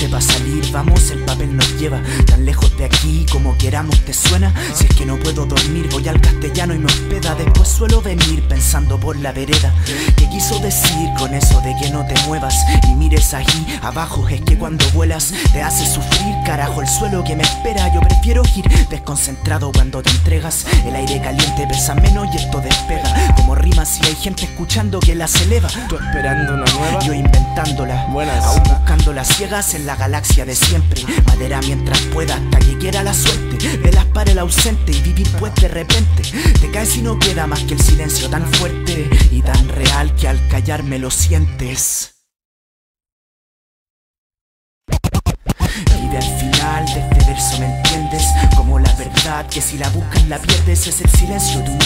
noche va a salir, vamos, el papel nos lleva tan lejos de aquí como queramos, ¿te suena? Si es que no puedo dormir, voy al castellano y me hospeda. Después suelo venir pensando por la vereda. ¿Qué quiso decir con eso de que no te muevas y mires ahí abajo? Es que cuando vuelas te hace sufrir, carajo, el suelo que me espera. Yo prefiero ir desconcentrado cuando te entregas. El aire caliente pesa menos y esto despega. Como rimas si hay gente escuchando que las eleva. Tú esperando una nueva, yo inventándola. Buenas. Aún buscando las ciegas en la galaxia de siempre. Madera mientras pueda hasta que quiera la suerte. Velas para el ausente y vivir pues de repente te caes y no queda más que el silencio tan fuerte y tan real que al callarme lo sientes. Y del final de este verso me entiendes como la verdad que si la buscas la pierdes. Es el silencio de un